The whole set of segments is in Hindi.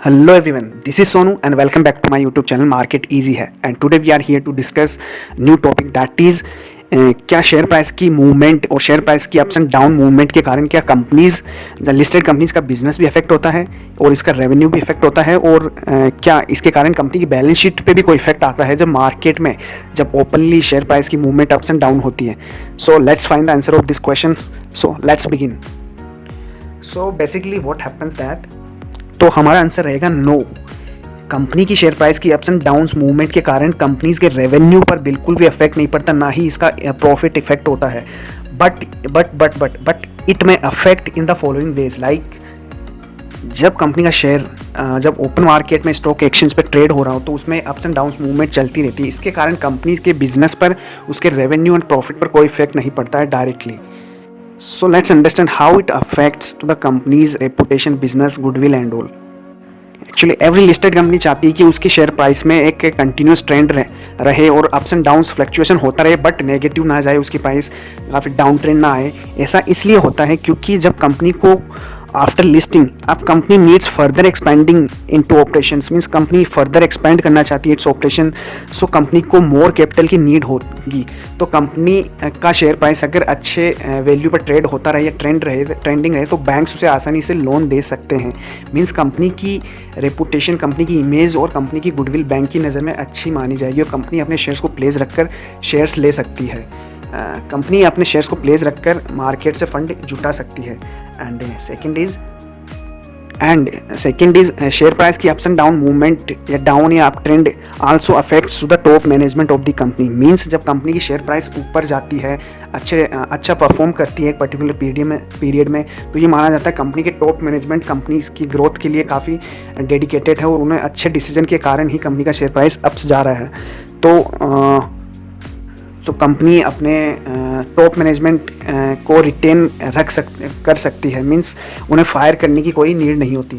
Hello everyone, this is Sonu and welcome back to my YouTube channel Market Easy है and today we are here to discuss new topic that is क्या शेयर प्राइस की मूवमेंट और शेयर प्राइस की अप्स एंड डाउन मूवमेंट के कारण क्या कंपनीज लिस्टेड कंपनीज का बिजनेस भी इफेक्ट होता है और इसका रेवेन्यू भी इफेक्ट होता है और क्या इसके कारण कंपनी की बैलेंस शीट पे भी कोई इफेक्ट आता है जब मार्केट में जब ओपनली शेयर प्राइस की मूवमेंट अप्स एंड डाउन होती है. So let's find the answer of this question. So let's begin. So basically what happens that, तो हमारा आंसर रहेगा नो. कंपनी की शेयर प्राइस की अप्स एंड डाउन्स मूवमेंट के कारण कंपनीज के रेवेन्यू पर बिल्कुल भी इफेक्ट नहीं पड़ता, ना ही इसका प्रॉफिट इफेक्ट होता है. बट इट में affect in the following veg. Like जब कंपनी का शेयर जब ओपन मार्केट में स्टॉक एक्सचेंज पे ट्रेड हो रहा हो तो उसमें अप्स एंड डाउन्स मूवमेंट चलती रहती है. इसके कारण कंपनी के बिजनेस पर, उसके रेवेन्यू एंड प्रॉफिट पर कोई इफेक्ट नहीं पड़ता है directly. So let's understand how it affects to the company's reputation, business, goodwill and all. Actually every listed company चाहती है कि उसकी शेयर प्राइस में एक कंटिन्यूस ट्रेंड रहे और अप्स एंड डाउन्स फ्लक्चुएशन होता रहे, बट नेगेटिव ना जाए उसकी प्राइस या फिर डाउन ट्रेंड ना आए. ऐसा इसलिए होता है क्योंकि जब कंपनी को आफ्टर लिस्टिंग अब company needs further expanding into operations, means company further expand करना चाहती है इट्स ऑपरेशन. सो कंपनी को मोर कैपिटल की नीड होगी. तो कंपनी का शेयर प्राइस अगर अच्छे वैल्यू पर ट्रेड होता रहे या ट्रेंडिंग रहे तो बैंक्स उसे आसानी से लोन दे सकते हैं. मींस कंपनी की रेपुटेशन, कंपनी की इमेज और कंपनी की गुडविल बैंक की नज़र में अच्छी मानी जाएगी और कंपनी अपने शेयर्स को प्लेस रखकर शेयर्स ले सकती है. कंपनी अपने शेयर्स को प्लेस रखकर मार्केट से फंड जुटा सकती है. And second is share price की अप्स एंड डाउन मूवमेंट या डाउन या up trend also affects to the top management of the company. Means जब कंपनी की शेयर प्राइस ऊपर जाती है, अच्छा परफॉर्म करती है एक पर्टिकुलर पीरियड में, तो ये माना जाता है कंपनी के टॉप मैनेजमेंट कंपनी की ग्रोथ के लिए काफ़ी डेडिकेटेड है और उन्हें अच्छे डिसीजन के कारण ही कंपनी का शेयर प्राइस अप्स जा रहा है. तो कंपनी अपने टॉप मैनेजमेंट को रिटेन कर सकती है. मींस उन्हें फायर करने की कोई नीड नहीं होती.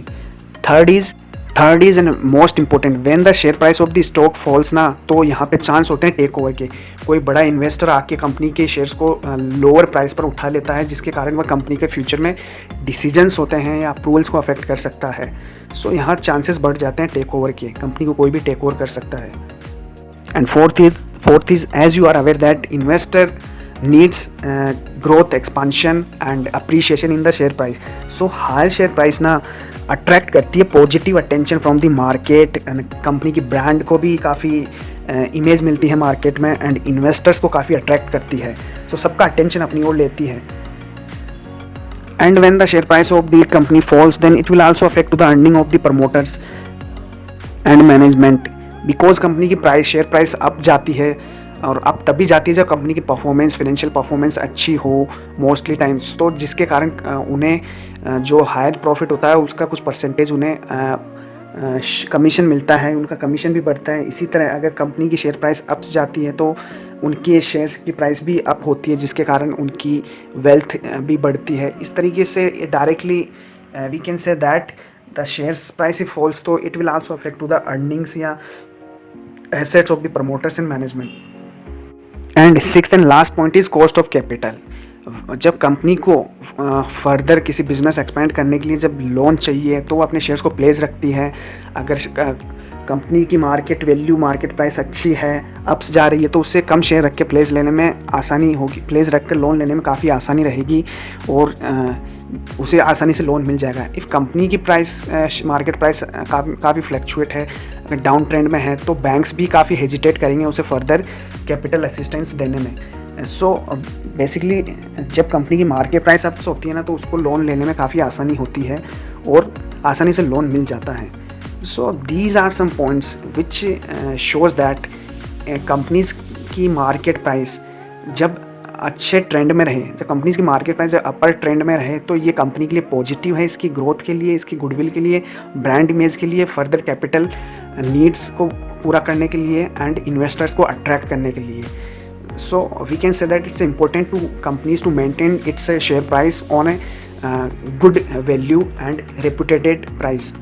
Third is and most important, when the share price of the stock falls ना, तो यहाँ पे चांस होते हैं टेक ओवर के. कोई बड़ा इन्वेस्टर आके कंपनी के शेयर्स को लोअर प्राइस पर उठा लेता है, जिसके कारण वह कंपनी के फ्यूचर में डिसीजंस होते हैं या अप्रूवल्स को अफेक्ट कर सकता है. सो यहाँ चांसेस बढ़ जाते हैं टेक ओवर के, कंपनी को कोई भी टेक ओवर कर सकता है. And fourth is as you are aware that investor needs growth, expansion and appreciation in the share price. So higher share price ना अट्रैक्ट करती है positive attention from the market and company की ब्रांड को भी काफ़ी इमेज मिलती है मार्केट में एंड इन्वेस्टर्स को काफ़ी अट्रैक्ट करती है. सो सबका अटेंशन अपनी ओर लेती है. And when the share price of the company falls then it will also affect to the earning of the promoters and management. Because company की शेयर प्राइस अप जाती है और अब तभी जाती है जब कंपनी की परफॉर्मेंस, फाइनेंशियल परफॉर्मेंस अच्छी हो मोस्टली टाइम्स, तो जिसके कारण उन्हें जो हायर प्रॉफिट होता है उसका कुछ परसेंटेज उन्हें कमीशन मिलता है, उनका कमीशन भी बढ़ता है. इसी तरह अगर कंपनी की शेयर प्राइस अप्स जाती है तो उनके शेयर्स की प्राइस भी अप होती है, जिसके कारण उनकी वेल्थ भी बढ़ती है. इस तरीके से directly we can say that the shares price if falls तो it will also affect to the earnings या assets of the promoters and management. And sixth and last point is cost of capital. जब कंपनी को फर्दर किसी बिजनेस एक्सपेंड करने के लिए जब लोन चाहिए तो वो अपने शेयर्स को प्लेस रखती है. अगर कंपनी की मार्केट वैल्यू, मार्केट प्राइस अच्छी है, अप्स जा रही है, तो उससे कम शेयर रख के प्लेस लेने में आसानी होगी, प्लेस रख कर लोन लेने में काफ़ी आसानी रहेगी और उसे आसानी से लोन मिल जाएगा. इफ़ कंपनी की प्राइस, मार्केट प्राइस काफ़ी फ्लक्चुएट है, अगर डाउन ट्रेंड में है, तो बैंक्स भी काफ़ी हेजिटेट करेंगे उसे फर्दर कैपिटल असिस्टेंस देने में. सो बेसिकली जब कंपनी की मार्केट प्राइस अप्स होती है ना, तो उसको लोन लेने में काफ़ी आसानी होती है और आसानी से लोन मिल जाता है. So these are some points which shows that companies की मार्केट प्राइस जब अच्छे ट्रेंड में रहे, जब कंपनीज़ की मार्केट प्राइस जब अपर ट्रेंड में रहे, तो ये कंपनी के लिए पॉजिटिव है, इसकी ग्रोथ के लिए, इसकी गुडविल के लिए, ब्रांड इमेज के लिए, फर्दर कैपिटल नीड्स को पूरा करने के लिए एंड इन्वेस्टर्स को अट्रैक्ट करने के लिए. So we can say that it's important to companies to maintain its share price on a good value and reputed price.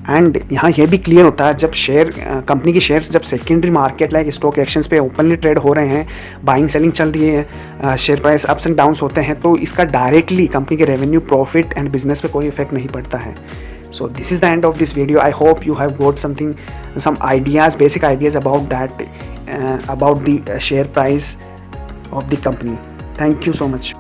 And यहाँ ये भी क्लियर होता है, जब शेयर कंपनी की शेयर्स जब secondary market like stock exchange पे ओपनली ट्रेड हो रहे हैं, बाइंग सेलिंग चल रही है, share price ups and downs होते हैं, तो इसका डायरेक्टली कंपनी के रेवेन्यू, प्रॉफिट एंड बिजनेस पे कोई इफेक्ट नहीं पड़ता है. So this is the end of this video. I hope you have got some ideas, basic ideas about that, about the share price of the company. Thank you so much.